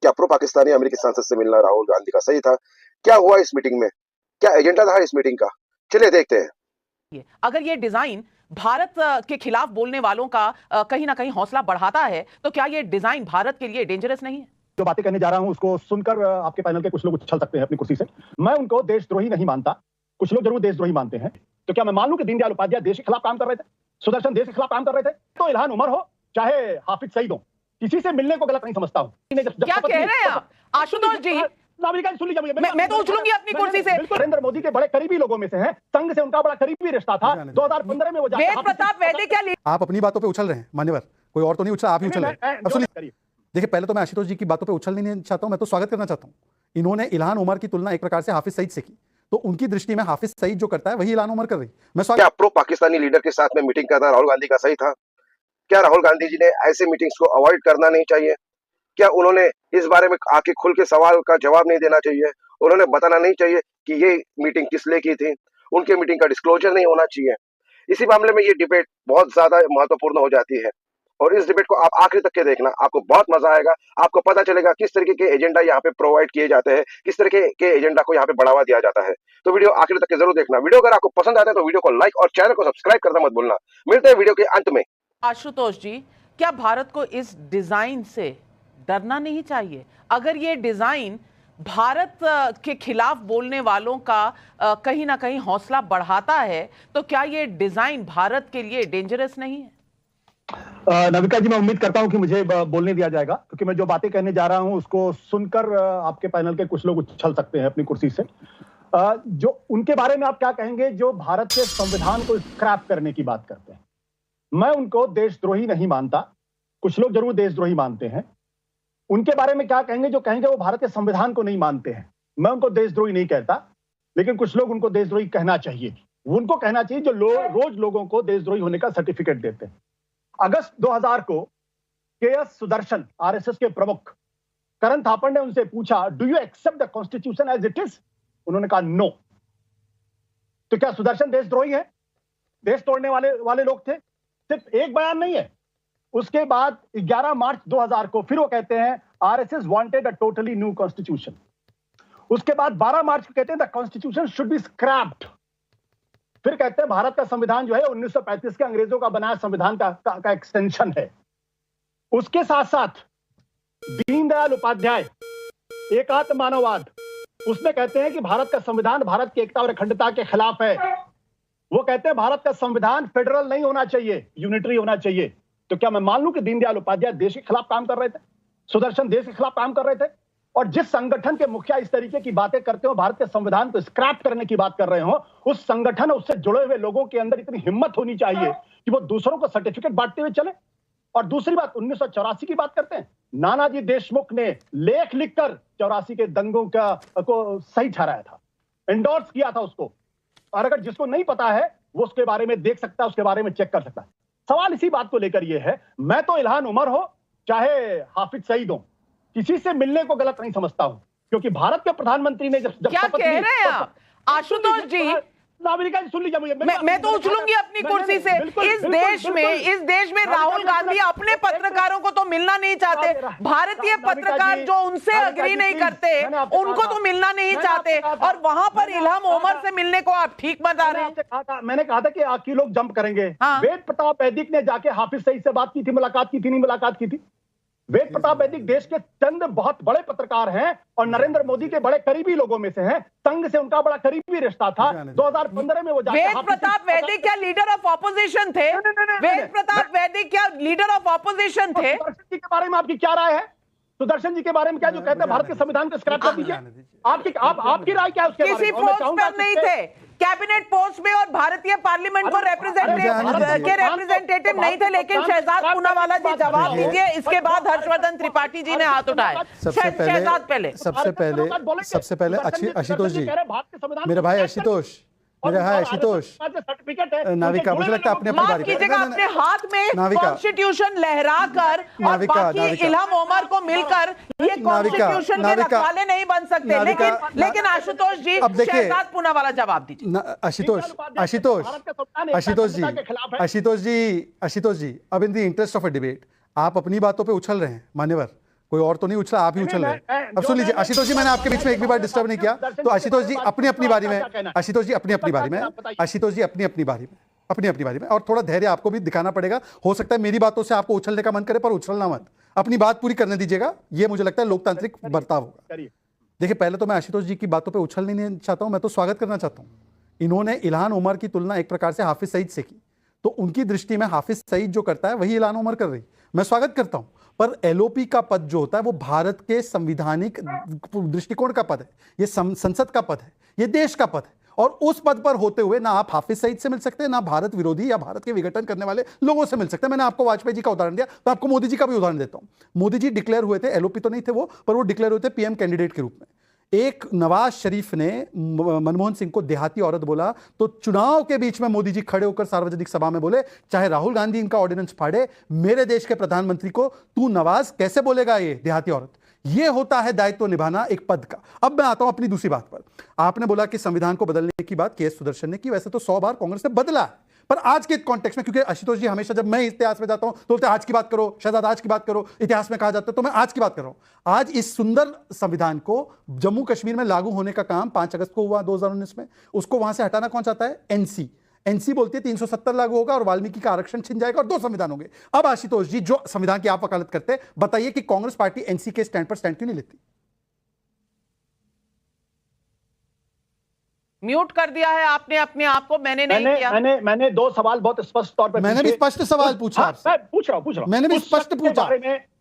क्या प्रो पाकिस्तानी अमेरिकी सांसद से मिलना राहुल गांधी का सही था? क्या हुआ इस मीटिंग में? क्या एजेंडा था इस मीटिंग का? चलिए देखते हैं। अगर ये डिजाइन भारत के खिलाफ बोलने वालों का कहीं ना कहीं हौसला बढ़ाता है, तो क्या ये डिजाइन भारत के लिए डेंजरस नहीं है? जो बातें कहने जा रहा हूं उसको सुनकर आपके पैनल के कुछ लोग उछल सकते हैं अपनी कुर्सी से। मैं उनको देशद्रोही नहीं मानता, कुछ लोग जरूर देशद्रोही मानते हैं। तो क्या मैं मान लूं कि दीनदयाल उपाध्याय देश के खिलाफ काम कर रहे थे, सुदर्शन देश के खिलाफ काम कर रहे थे? तो इल्हान उमर हो चाहे हाफिज सईद हो, किसी से मिलने को गलत नहीं समझता हूं। क्या कह रहे हैं आप आशुतोष जी? सुन लीजिए, मैं तो उछलूंगी अपनी कुर्सी से। नरेंद्र मोदी के बड़े करीबी लोगों में से हैं, संघ से उनका बड़ा करीबी रिश्ता था। 2015 में वो वेद प्रताप वैद्य क्या आप अपनी बातों पे उछल रहे हैं मान्यवर, कोई और तो नहीं उछला, आप ही उछल रहे हैं। अब सुनिए, देखिए पहले तो मैं आशुतोष जी की बातों पे उछलने नहीं चाहता हूं, मैं तो स्वागत करना चाहता हूं। इन्होंने इल्हान उमर की तुलना एक प्रकार से हाफिज सईद से की, तो उनकी दृष्टि में हाफिज सईद जो करता है वही इल्हान उमर कर रही। मैं क्या प्रो पाकिस्तानी लीडर के साथ में मीटिंग करना राहुल गांधी का सही था? क्या राहुल गांधी जी ने ऐसे मीटिंग्स को अवॉइड करना नहीं चाहिए? क्या उन्होंने इस बारे में आके खुल के सवाल का जवाब नहीं देना चाहिए? उन्होंने बताना नहीं चाहिए कि ये मीटिंग किस लिए की थी? उनके मीटिंग का डिस्क्लोजर नहीं होना चाहिए? इसी मामले में ये डिबेट बहुत ज्यादा महत्वपूर्ण हो जाती है, और इस डिबेट को आप आखिर तक के देखना, आपको बहुत मजा आएगा। आपको पता चलेगा किस तरीके के एजेंडा यहाँ पे प्रोवाइड किए जाते हैं, किस तरीके के एजेंडा को यहाँ पे बढ़ावा दिया जाता है। तो वीडियो आखिर तक के जरूर देखना। वीडियो अगर आपको पसंद आता है तो वीडियो को लाइक और चैनल को सब्सक्राइब करना मत भूलना। मिलते हैं वीडियो के अंत में। आशुतोष जी, क्या भारत को इस डिजाइन से डरना नहीं चाहिए? अगर ये डिजाइन भारत के खिलाफ बोलने वालों का कहीं ना कहीं हौसला बढ़ाता है, तो क्या ये डिजाइन भारत के लिए डेंजरस नहीं है? नविका जी, मैं उम्मीद करता हूं कि मुझे बोलने दिया जाएगा, क्योंकि मैं जो बातें कहने जा रहा हूं उसको सुनकर आपके पैनल के कुछ लोग उछल सकते हैं अपनी कुर्सी से। जो उनके बारे में आप क्या कहेंगे जो भारत के संविधान को स्क्रैप करने की बात करते हैं? मैं उनको देशद्रोही नहीं मानता, कुछ लोग जरूर देशद्रोही मानते हैं। उनके बारे में क्या कहेंगे जो कहेंगे वो भारत के संविधान को नहीं मानते हैं? मैं उनको देशद्रोही नहीं कहता, लेकिन कुछ लोग उनको देशद्रोही कहना चाहिए। उनको कहना चाहिए जो रोज लोगों को देशद्रोही होने का सर्टिफिकेट देते हैं। अगस्त 2000 को के.एस. सुदर्शन, आरएसएस के प्रमुख, करण थापड़ ने उनसे पूछा, do you accept the constitution as it is? उन्होंने कहा नो। तो क्या सुदर्शन देशद्रोही है? देश तोड़ने वाले लोग थे? सिर्फ एक बयान नहीं है। उसके बाद 11 मार्च 2000 को फिर वो कहते हैं RSS wanted a totally new constitution. उसके बाद 12 मार्च को कहते हैं the constitution should be scraped. फिर कहते हैं भारत का संविधान जो है 1935 के अंग्रेजों का बनाया संविधान का एक्सटेंशन है। उसके साथ साथ दीनदयाल उपाध्याय, एकात्म मानववाद, उसमें कहते हैं कि भारत का संविधान भारत की एकता और अखंडता के खिलाफ है। वो कहते हैं भारत का संविधान फेडरल नहीं होना चाहिए, यूनिटरी होना चाहिए। तो क्या मैं मान लूं कि दीनदयाल उपाध्याय देश के खिलाफ काम कर रहे थे, सुदर्शन देश के खिलाफ काम कर रहे थे? और जिस संगठन के मुखिया इस तरीके की बातें करते हो, भारत के संविधान को स्क्रैप करने की बात कर रहे हो, उस संगठन उससे जुड़े हुए लोगों के अंदर इतनी हिम्मत होनी चाहिए कि वो दूसरों को सर्टिफिकेट बांटते हुए चले। और दूसरी बात, 1984 की बात करते हैं, नानाजी देशमुख ने लेख लिखकर 84 के दंगों को सही ठहराया था, एंडोर्स किया था उसको। और अगर जिसको नहीं पता है वो उसके बारे में देख सकता है, उसके बारे में चेक कर सकता है। सवाल इसी बात को लेकर यह है, मैं तो इल्हान उमर हो चाहे हाफिज सईद हो, किसी से मिलने को गलत नहीं समझता हूं, क्योंकि भारत के प्रधानमंत्री ने जब क्या कह रहे हैं आप आशुतोष जी? नागरिका जी, सुन लीजिए मुझे। मैं तो उछलूंगी अपनी कुर्सी से। इस देश में राहुल गांधी अपने पत्रकारों को तो मिलना नहीं चाहते, भारतीय पत्रकार जो उनसे अग्री नहीं करते उनको तो मिलना नहीं चाहते, और वहां पर इल्हान उमर से मिलने को आप ठीक बता रहे हैं। मैंने कहा था कि आखिर लोग जंप करेंगे। वेद प्रताप वैदिक ने जाके हाफिज सईद से बात की थी, मुलाकात की थी, नहीं मुलाकात की थी? वेद प्रताप वैदिक देश के चंद बहुत बड़े पत्रकार हैं और नरेंद्र मोदी के बड़े करीबी लोगों में से हैं। संघ से उनका बड़ा करीबी रिश्ता था। 2015 में वो वेद प्रताप वैदिक क्या लीडर ऑफ ऑपोजिशन थे? वेद प्रताप वैदिक क्या लीडर ऑफ ऑपोजिशन थे? सुदर्शन जी के बारे में आपकी क्या राय है? सुदर्शन जी के बारे में क्या जो कहते हैं भारत के संविधान को स्क्रैप कर दीजिए? आपकी राय क्या है उसके बारे में? किसी पोस्ट पर नहीं थे, कैबिनेट पोस्ट में और भारतीय पार्लियामेंट को रिप्रेजेंटेटिव नहीं थे, लेकिन शहजाद पूनावाला जी जवाब दीजिए। इसके बाद हर्षवर्धन त्रिपाठी जी ने हाथ उठाए। सबसे पहले आशुतोष जी, मेरे भाई आशुतोष, नाविका, मुझे लगता है अपने अपने हाथ में कॉन्स्टिट्यूशन लहराकर और बाकी इल्हान उमर को मिलकर ये कॉन्स्टिट्यूशन के रखवाले नहीं बन सकते। लेकिन आशुतोष जी, शहजाद पूनावाला जवाब दीजिए। आशुतोष जी, अब in the interest of a debate आप अपनी बातों पे उछल रहे हैं मान्यवर, कोई और तो नहीं उछला, आप ही उछल रहे। अब सुन लीजिए आशुतोष जी, मैंने आपके बीच में एक भी बार डिस्टर्ब नहीं किया, तो आशुतोष जी अपनी अपनी बारी में, आशुतोष जी अपनी अपनी बारी में, आशुतोष जी अपनी अपनी बारी में, अपनी अपनी बारी में, और थोड़ा धैर्य आपको भी दिखाना पड़ेगा। हो सकता है मेरी बातों से आपको उछलने का मन करे, पर उछलना मत, अपनी बात पूरी करने दीजिएगा। ये मुझे लगता है लोकतांत्रिक बर्ताव होगा। देखिए पहले तो मैं आशुतोष जी की बातों पे उछल नहीं चाहता हूं, मैं तो स्वागत करना चाहता हूं। इन्होंने इल्हान उमर की तुलना एक प्रकार से हाफिज सईद से की, तो उनकी दृष्टि में हाफिज सईद जो करता है वही इल्हान उमर कर रही, मैं स्वागत करता हूं। पर एलओपी का पद जो होता है वो भारत के संविधानिक दृष्टिकोण का पद है, ये संसद का पद है, ये देश का पद है, और उस पद पर होते हुए ना आप हाफिज सईद से मिल सकते हैं, ना भारत विरोधी या भारत के विघटन करने वाले लोगों से मिल सकते हैं। मैंने आपको वाजपेयी जी का उदाहरण दिया, तो आपको मोदी जी का भी उदाहरण देता हूं। मोदी जी डिक्लेयर हुए थे, एलओपी तो नहीं थे वो, पर वो डिक्लेयर हुए थे पीएम कैंडिडेट के रूप में। एक नवाज शरीफ ने मनमोहन सिंह को देहाती औरत बोला, तो चुनाव के बीच में मोदी जी खड़े होकर सार्वजनिक सभा में बोले, चाहे राहुल गांधी इनका ऑर्डिनेंस फाड़े, मेरे देश के प्रधानमंत्री को तू नवाज कैसे बोलेगा ये देहाती औरत। ये होता है दायित्व निभाना एक पद का। अब मैं आता हूं अपनी दूसरी बात पर। आपने बोला कि संविधान को बदलने की बात के.एस. सुदर्शन ने की, वैसे तो 100 बार कांग्रेस ने बदला है, पर आज के कॉन्टेक्स्ट में, क्योंकि आशुतोष जी हमेशा जब मैं इतिहास में जाता हूं तो बोलते आज की बात करो, शहजाद आज की बात करो, इतिहास में कहा जाता है, तो मैं आज की बात कर रहा हूं। आज इस सुंदर संविधान को जम्मू कश्मीर में लागू होने का काम 5 अगस्त को हुआ 2019 में, उसको वहां से हटाना कौन चाहता है? एनसी बोलती है 370 लागू होगा और वाल्मीकि का आरक्षण छिन जाएगा और 2 संविधान होंगे। अब आशुतोष जी, जो संविधान की आप वकालत करते हैं, बताइए कि कांग्रेस पार्टी एनसी के स्टैंड पर स्टैंड क्यों नहीं लेती? म्यूट कर दिया है आपने अपने आप को, मैंने नहीं किया। मैंने 2 सवाल बहुत स्पष्ट तौर पर मैंने भी स्पष्ट सवाल पूछा आपसे। मैं पूछ रहा हूं मैंने भी स्पष्ट पूछा।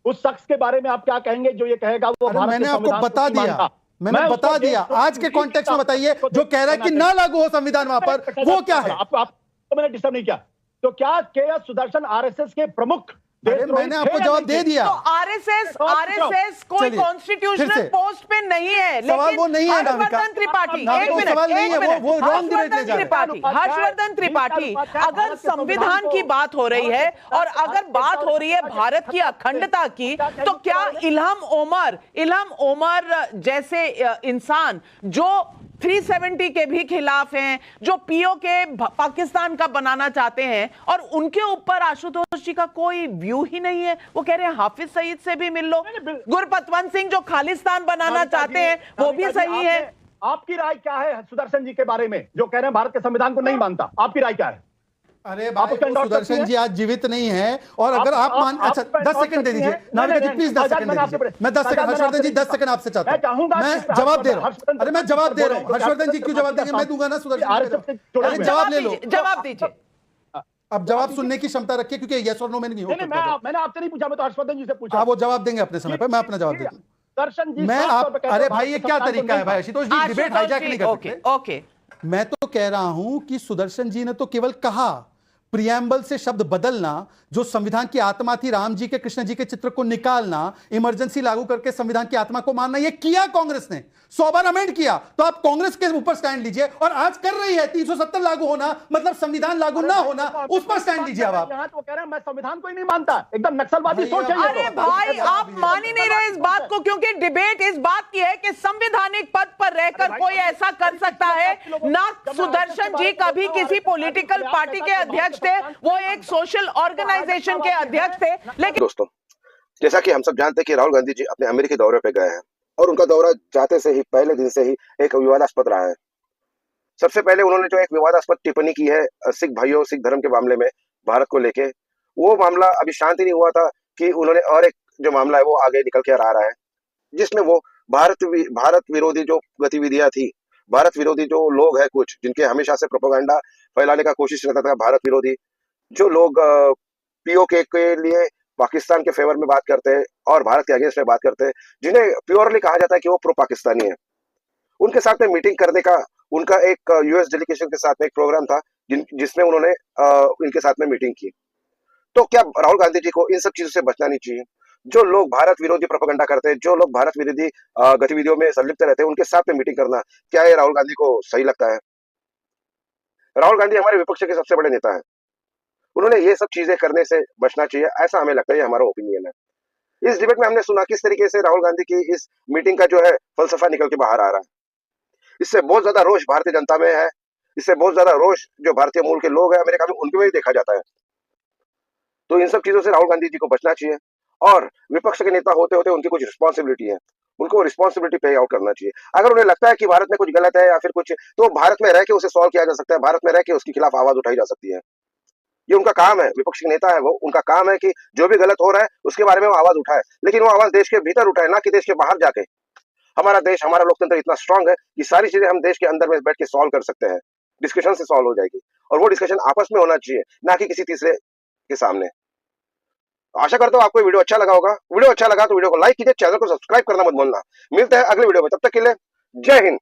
उस शख्स के बारे में आप क्या कहेंगे जो ये कहेगा वो भारत मैंने के आपको संविधान बता को नहीं दिया, मानता? मैंने मैं बता उसको दिया। आज के कॉन्टेक्स्ट में बताइए, जो कह रहा है कि ना लागू हो संविधान वहां पर, वो क्या है? आपको मैंने डिस्टर्ब नहीं किया। तो क्या के.एस. सुदर्शन आरएसएस के प्रमुख? मैंने आपको जवाब दे दिया। तो आरएसएस कोई कॉन्स्टिट्यूशनल पोस्ट पे नहीं है, सवाल वो नहीं है। हर्षवर्धन त्रिपाठी, एक मिनट, हर्षवर्धन त्रिपाठी, अगर संविधान की बात हो रही है और अगर बात हो रही है भारत की अखंडता की, तो क्या इल्हाम ओमर जैसे इंसान जो 370 के भी खिलाफ हैं, जो पीओके पाकिस्तान का बनाना चाहते हैं, और उनके ऊपर आशुतोष जी का कोई व्यू ही नहीं है, वो कह रहे हैं हाफिज सईद से भी मिल लो। गुरपतवंत सिंह जो खालिस्तान बनाना चाहते हैं वो भी सही है। आपकी राय क्या है सुदर्शन जी के बारे में, जो कह रहे हैं भारत के संविधान को नहीं मानता? आपकी राय क्या है? अरे भाई, सुदर्शन जी आज जीवित नहीं है, और अगर आप मान, अच्छा 10 सेकंड दे दीजिए नाविका जी, प्लीज 10 सेकंड दे दीजिए। मैं 10 सेकंड, हर्षवर्धन जी 10 सेकंड आपसे चाहता हूं, मैं जवाब दे रहा हूं। अरे मैं जवाब दे रहा हूं, हर्षवर्धन जी क्यों जवाब देंगे? मैं दूंगा ना सुदर्शन जी, अरे जवाब ले लो, जवाब दीजिए। अब जवाब सुनने की क्षमता रखिए, क्योंकि यस और नो में नहीं हो सकता। मैंने आपसे नहीं पूछा, मैं तो हर्षवर्धन जी से पूछा। आप वो जवाब देंगे अपने समय पर, मैं अपना जवाब देता हूं। दर्शन जी, मैं आप, अरे भाई ये क्या तरीका है भाई आशुतोष जी, डिबेट हाईजैक नहीं कर सकते। ओके, मैं तो कह रहा हूं कि सुदर्शन जी ने तो केवल कहा, प्रियम्बल से शब्द बदलना, जो संविधान की आत्मा थी, राम जी के कृष्ण जी के चित्र को निकालना, इमरजेंसी लागू करके संविधान की आत्मा को मानना, यह किया कांग्रेस ने, 100 बार अमेंड किया। तो आप कांग्रेस के ऊपर स्टैंड लीजिए, और आज कर रही है 370 लागू होना मतलब संविधान लागू ना होना, उस पर स्टैंड लीजिए। आप यहाँ तो कह रहे हैं मैं संविधान को ही नहीं मानता, एकदम नक्सलवादी सोच है। अरे भाई आप मान ही नहीं रहे इस बात को, क्योंकि डिबेट इस बात की है कि संवैधानिक पद पर रहकर कोई ऐसा कर सकता है ना। सुदर्शन जी कभी किसी पॉलिटिकल पार्टी के अध्यक्ष थे, वो एक सोशल ऑर्गेनाइजेशन के अध्यक्ष थे। लेकिन दोस्तों, जैसा कि हम सब जानते हैं कि राहुल गांधी जी अपने अमेरिकी दौरे पे गए हैं, और उनका दौरा जाते से ही पहले दिन से ही एक विवादास्पद रहा है। सबसे पहले उन्होंने जो एक विवादास्पद टिप्पणी की है सिख भाइयों, सिख धर्म के मामले में भारत को लेके, वो मामला अभी शांति नहीं हुआ था कि उन्होंने और एक जो मामला है वो आगे निकल के आ रहा है, जिसमें वो भारत विरोधी जो गतिविधियां थी, भारत विरोधी जो लोग हैं कुछ, जिनके हमेशा से प्रोपेगेंडा फैलाने का कोशिश रहता था, भारत विरोधी जो लोग पीओके के लिए पाकिस्तान के फेवर में बात करते हैं और भारत के अगेंस्ट में बात करते हैं, जिन्हें प्योरली कहा जाता है कि वो प्रो पाकिस्तानी है, उनके साथ में मीटिंग करने का उनका एक यूएस डेलीगेशन के साथ में एक प्रोग्राम था, जिसमें उन्होंने इनके साथ में मीटिंग की। तो क्या राहुल गांधी जी को इन सब चीजों से बचना नहीं चाहिए? जो लोग भारत विरोधी प्रोपेगेंडा करते हैं, जो लोग भारत विरोधी गतिविधियों में संलिप्त रहते हैं, उनके साथ में मीटिंग करना, क्या ये राहुल गांधी को सही लगता है? राहुल गांधी हमारे विपक्ष के सबसे बड़े नेता है, उन्होंने ये सब चीजें करने से बचना चाहिए, ऐसा हमें लगता है, हमारा ओपिनियन है। इस डिबेट में हमने सुना किस तरीके से राहुल गांधी की इस मीटिंग का जो है फलसफा निकल के बाहर आ रहा है। इससे बहुत ज्यादा रोष भारतीय जनता में है, इससे बहुत ज्यादा रोष जो भारतीय मूल के लोग हैं अमेरिका में, उनके में भी देखा जाता है। तो इन सब चीजों से राहुल गांधी जी को बचना चाहिए, और विपक्ष के नेता होते होते उनकी कुछ रिस्पॉन्सिबिलिटी है, उनको रिस्पॉन्सिबिलिटी पे आउट करना चाहिए। अगर उन्हें लगता है कि भारत में कुछ गलत है या फिर कुछ, तो भारत में रह के उसे सॉल्व किया जा सकता है, भारत में रह के उसके खिलाफ आवाज उठाई जा सकती है। ये उनका काम है, विपक्ष के नेता है वो, उनका काम है कि जो भी गलत हो रहा है उसके बारे में वो आवाज उठाए, लेकिन वो आवाज देश के भीतर उठाए, ना कि देश के बाहर जाके। हमारा देश, हमारा लोकतंत्र इतना स्ट्रांग है कि सारी चीजें हम देश के अंदर में बैठ के सॉल्व कर सकते हैं, डिस्कशन से सॉल्व हो जाएगी, और वो डिस्कशन आपस में होना चाहिए, ना कि किसी तीसरे के सामने। आशा करता हूँ आपको वीडियो अच्छा लगा होगा। वीडियो अच्छा लगा तो वीडियो को लाइक कीजिए, चैनल को सब्सक्राइब करना मत भूलना। मिलते हैं अगले वीडियो में, तब तक के लिए जय हिंद।